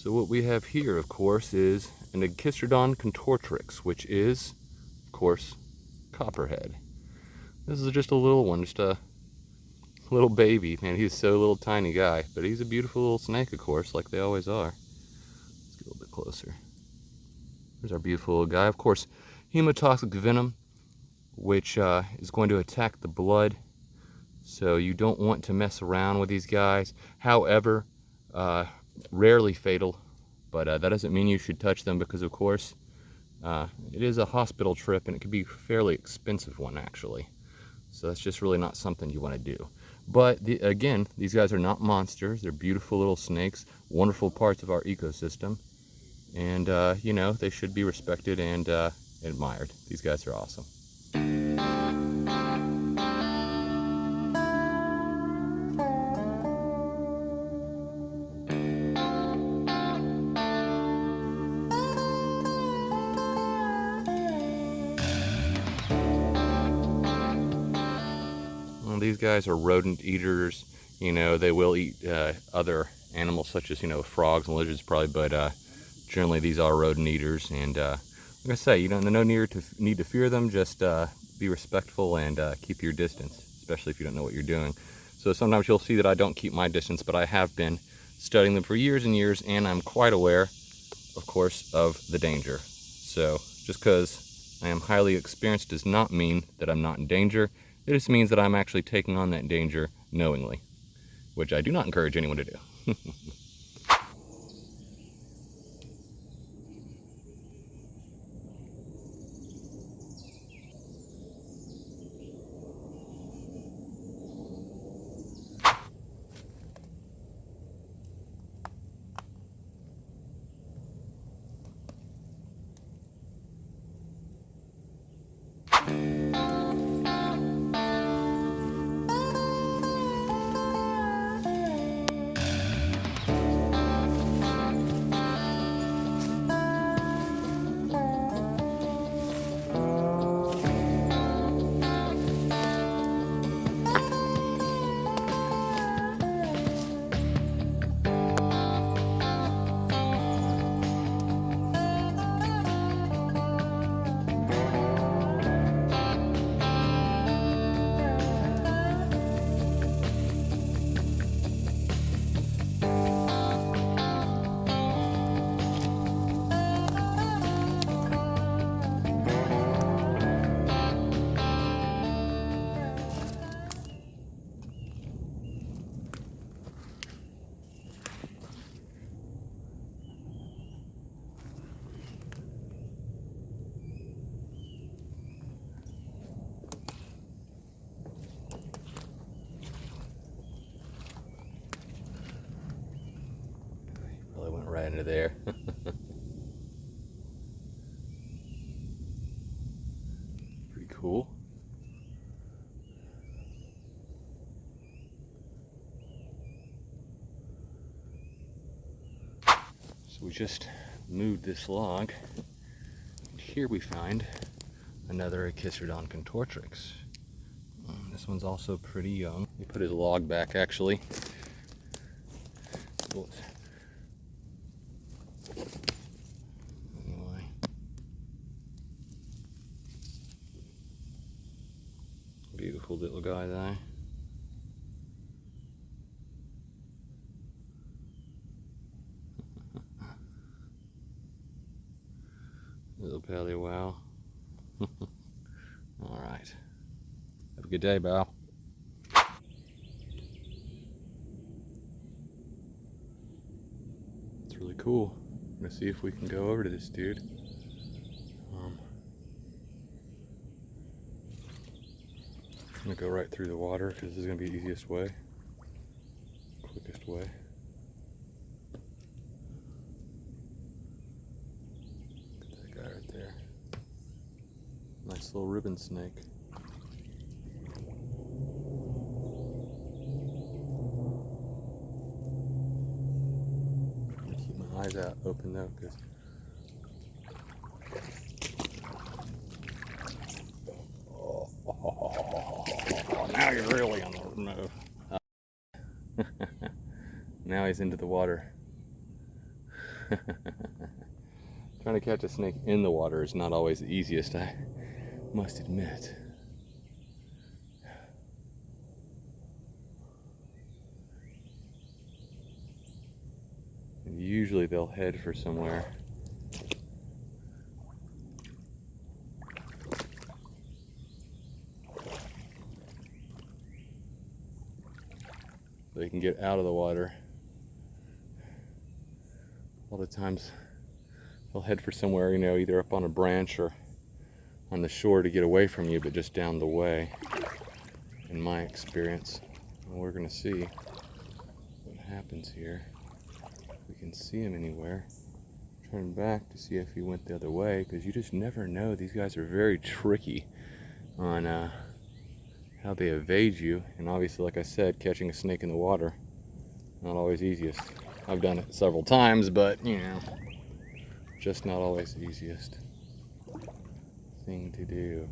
So what we have here, of course, is an Echistrodon contortrix, which is, of course, Copperhead. This is just a little one, just a little baby. Man, he's so little tiny guy, but he's a beautiful little snake, of course, like they always are. Let's get a little bit closer. There's our beautiful little guy. Of course, hemotoxic venom, which is going to attack the blood. So you don't want to mess around with these guys. However, rarely fatal, but that doesn't mean you should touch them because, of course, it is a hospital trip and it could be a fairly expensive one, actually. So that's just really not something you want to do. But again, these guys are not monsters. They're beautiful little snakes, wonderful parts of our ecosystem. And, you know, they should be respected and admired. These guys are awesome. Well, these guys are rodent eaters. You know, they will eat other animals such as, you know, frogs and lizards probably, but generally these are rodent eaters. And like I say, you don't no need to fear them. Just be respectful and keep your distance, especially if you don't know what you're doing. So sometimes you'll see that I don't keep my distance, but I have been studying them for years and years, and I'm quite aware, of course, of the danger. So just because I am highly experienced does not mean that I'm not in danger. It just means that I'm actually taking on that danger knowingly, which I do not encourage anyone to do. Probably went right into there. Pretty cool. So we just moved this log, and here we find another Echistrodon contortrix. This one's also pretty young. We put his log back, actually. Anyway. Beautiful little guy there. Little belly wow. All right. Have a good day, Bow. It's really cool. I'm gonna see if we can go over to this dude. I'm gonna go right through the water because this is gonna be the easiest way, quickest way. Look at that guy right there. Nice little ribbon snake. I'm gonna keep my eyes out open though, because now you're really on the move. Now he's into the water. Trying to catch a snake in the water is not always the easiest, I must admit. And usually they'll head for somewhere. So they can get out of the water. All the times they'll head for somewhere, you know, either up on a branch or on the shore to get away from you, but just down the way, in my experience. And we're gonna see what happens here. If we can see him anywhere. Turn back to see if he went the other way, because you just never know. These guys are very tricky on how they evade you. And obviously, like I said, catching a snake in the water, not always easiest. I've done it several times, but you know, just not always the easiest thing to do.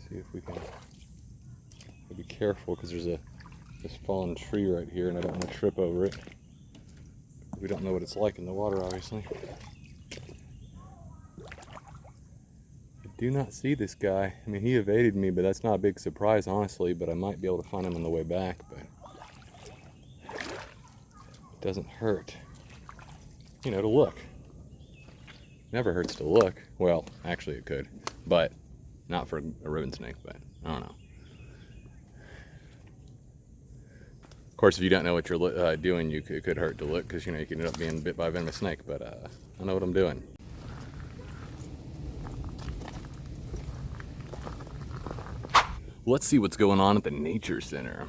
See if we can be careful, because there's this fallen tree right here and I don't want to trip over it. We don't know what it's like in the water, obviously. I do not see this guy. I mean, he evaded me, but that's not a big surprise, honestly, but I might be able to find him on the way back, but it doesn't hurt, you know, to look. Never hurts to look. Well, actually it could, but not for a ribbon snake, but I don't know. Of course, if you don't know what you're doing, it could hurt to look, because you know you could end up being bit by a venomous snake. But I know what I'm doing. Let's see what's going on at the Nature Center.